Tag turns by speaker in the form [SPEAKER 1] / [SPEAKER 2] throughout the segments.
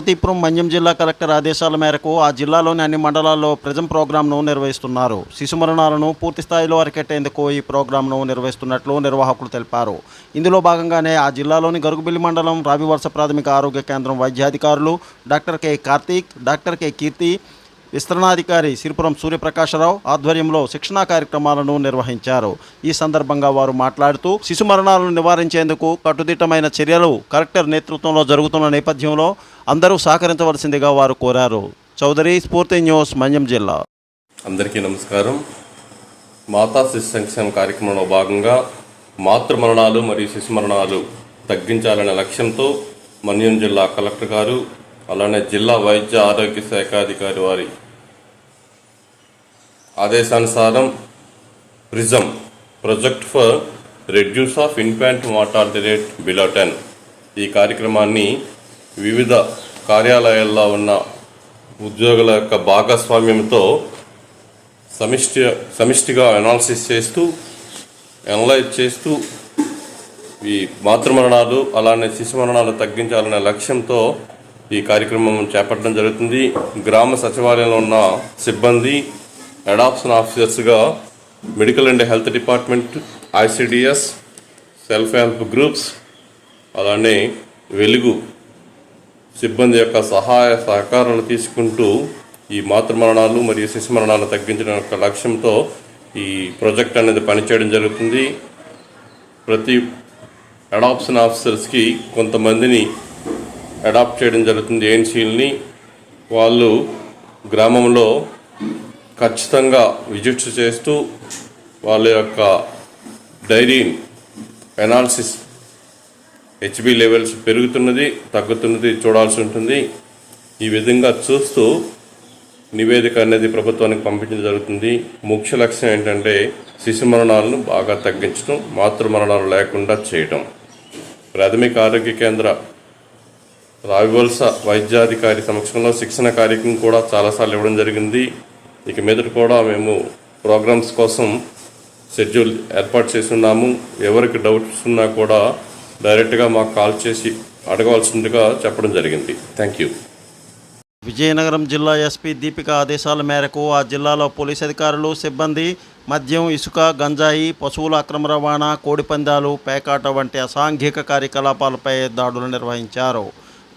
[SPEAKER 1] శాంతిపురం మన్యం జిల్లా కలెక్టర్ ఆదేశాల మేరకు ఆ జిల్లాలోని అన్ని మండలాల్లో ప్రిజం ప్రోగ్రాంను నిర్వహిస్తున్నారు. శిశు మరణాలను పూర్తి స్థాయిలో అరికట్టేందుకు ఈ ప్రోగ్రాంను నిర్వహిస్తున్నట్లు నిర్వాహకులు తెలిపారు. ఇందులో భాగంగానే ఆ జిల్లాలోని గరుగుబిల్లి మండలం రావివలస ప్రాథమిక ఆరోగ్య కేంద్రం వైద్యాధికారులు doctor K Karthik, doctor K Keerthi, విస్తరణాధికారి సిరిపురం సూర్యప్రకాశరావు ఆధ్వర్యంలో శిక్షణా కార్యక్రమాలను నిర్వహించారు. ఈ సందర్భంగా వారు మాట్లాడుతూ శిశు మరణాలను నివారించేందుకు కట్టుదిట్టమైన చర్యలు కలెక్టర్ నేతృత్వంలో జరుగుతున్న నేపథ్యంలో అందరూ సహకరించవలసిందిగా వారు కోరారు. చౌదరి, స్ఫూర్తి న్యూస్, మన్యం జిల్లా.
[SPEAKER 2] అందరికీ నమస్కారం. మాతా శిశు సంక్షేమ కార్యక్రమంలో భాగంగా మాతృ మరణాలు మరియు శిశు మరణాలు తగ్గించాలనే లక్ష్యంతో మన్యం జిల్లా కలెక్టర్ గారు అలానే జిల్లా వైద్య ఆరోగ్య శాఖ అధికారి వారి ఆదేశానుసారం prism project for reduce of infant mortality rate below 10 ఈ కార్యక్రమాన్ని వివిధ కార్యాలయాల్లో ఉన్న ఉద్యోగుల యొక్క భాగస్వామ్యంతో సమిష్టిగా అనాలిసిస్ చేస్తూ అనలైజ్ చేస్తూ ఈ మాతృ మరణాలు అలానే శిశు మరణాలు తగ్గించాలనే లక్ష్యంతో ఈ కార్యక్రమం చేపట్టడం జరుగుతుంది. గ్రామ సచివాలయంలో ఉన్న సిబ్బంది, అడాప్షన్ ఆఫీసర్స్గా medical and health department, ICDS, self help groups అలానే వెలుగు సిబ్బంది యొక్క సహాయ సహకారాలు తీసుకుంటూ ఈ మాతృ మరణాలు మరియు శిశు మరణాలు తగ్గించడం యొక్క లక్ష్యంతో ఈ ప్రాజెక్ట్ అనేది పనిచేయడం జరుగుతుంది. ప్రతి అడాప్షన్ ఆఫీసర్స్కి కొంతమందిని అడాప్ట్ చేయడం జరుగుతుంది. ఏఎన్సీలని వాళ్ళు గ్రామంలో ఖచ్చితంగా విజిట్స్ చేస్తూ వాళ్ళ యొక్క డైరీ ఎనాలిసిస్, హెచ్బి లెవెల్స్ పెరుగుతున్నది తగ్గుతున్నది చూడాల్సి ఉంటుంది. ఈ విధంగా చూస్తూ నివేదిక అనేది ప్రభుత్వానికి పంపించడం జరుగుతుంది. ముఖ్య లక్ష్యం ఏంటంటే శిశు మరణాలను బాగా తగ్గించడం, మాతృ మరణాలు లేకుండా చేయడం. ప్రాథమిక ఆరోగ్య కేంద్ర రావివలస వైద్యాధికారి సమక్షంలో శిక్షణ కార్యక్రమం కూడా చాలాసార్లు ఇవ్వడం జరిగింది. ఇక మీదట కూడా మేము ప్రోగ్రామ్స్ కోసం షెడ్యూల్ ఏర్పాటు చేసి ఉన్నాము. ఎవరికి డౌట్స్ ఉన్నా కూడా డైరెక్ట్గా మాకు కాల్ చేసి అడగవలసిందిగా చెప్పడం జరిగింది. Thank you.
[SPEAKER 1] విజయనగరం జిల్లా ఎస్పీ దీపిక ఆదేశాల మేరకు ఆ జిల్లాలో పోలీస్ అధికారులు, సిబ్బంది మద్యం, ఇసుక, గంజాయి, పశువుల అక్రమ రవాణా, కోడిపందాలు, పేకాట వంటి అసాంఘిక కార్యకలాపాలపై దాడులు నిర్వహించారు.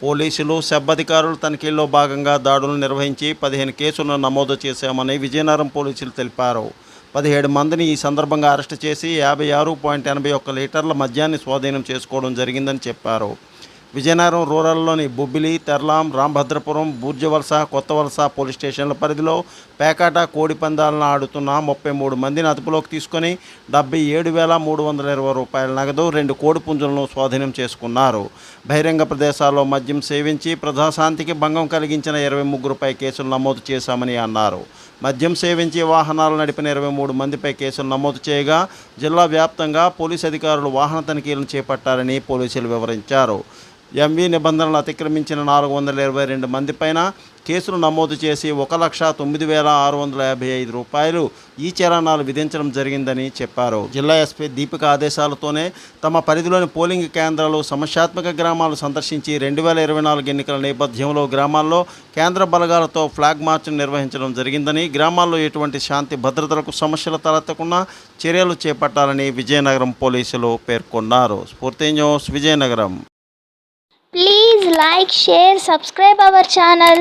[SPEAKER 1] పోలీసులు, సెబ్బధికారులు తనిఖీల్లో భాగంగా దాడులు నిర్వహించి 15 కేసులను నమోదు చేశామని విజయనగరం పోలీసులు తెలిపారు. 17 మందిని ఈ సందర్భంగా అరెస్టు చేసి 56.81 లీటర్ల మద్యాన్ని స్వాధీనం చేసుకోవడం జరిగిందని చెప్పారు. విజయనగరం రూరల్లోని బొబ్బిలి, తెర్లాం, రాంభద్రపురం, బూర్జవలస, కొత్తవలస పోలీస్ స్టేషన్ల పరిధిలో పేకాట, కోడి పందాలను ఆడుతున్న 33 మందిని అదుపులోకి తీసుకొని 77,320 రూపాయల నగదు, 2 కోడి పుంజులను స్వాధీనం చేసుకున్నారు. బహిరంగ ప్రదేశాల్లో మద్యం సేవించి ప్రజాశాంతికి భంగం కలిగించిన 23పై కేసులు నమోదు చేశామని అన్నారు. మద్యం సేవించి వాహనాలు నడిపిన 23 మందిపై కేసులు నమోదు చేయగా జిల్లా వ్యాప్తంగా పోలీసు అధికారులు వాహన తనిఖీలను చేపట్టారని పోలీసులు వివరించారు. ఎంవీ నిబంధనలు అతిక్రమించిన 422 మందిపైన కేసులు నమోదు చేసి 1,09,655 రూపాయలు ఈ చలానాలు విధించడం జరిగిందని చెప్పారు. జిల్లా ఎస్పీ దీపిక ఆదేశాలతోనే తమ పరిధిలోని పోలింగ్ కేంద్రాలు, సమస్యాత్మక గ్రామాలు సందర్శించి 2024 ఎన్నికల నేపథ్యంలో గ్రామాల్లో కేంద్ర బలగాలతో ఫ్లాగ్ మార్చ్ను నిర్వహించడం జరిగిందని, గ్రామాల్లో ఎటువంటి శాంతి భద్రతలకు సమస్యలు తలెత్తకుండా చర్యలు చేపట్టాలని విజయనగరం పోలీసులు పేర్కొన్నారు. స్ఫూర్తి news, Vizianagaram.
[SPEAKER 3] Please like, share, subscribe our channel.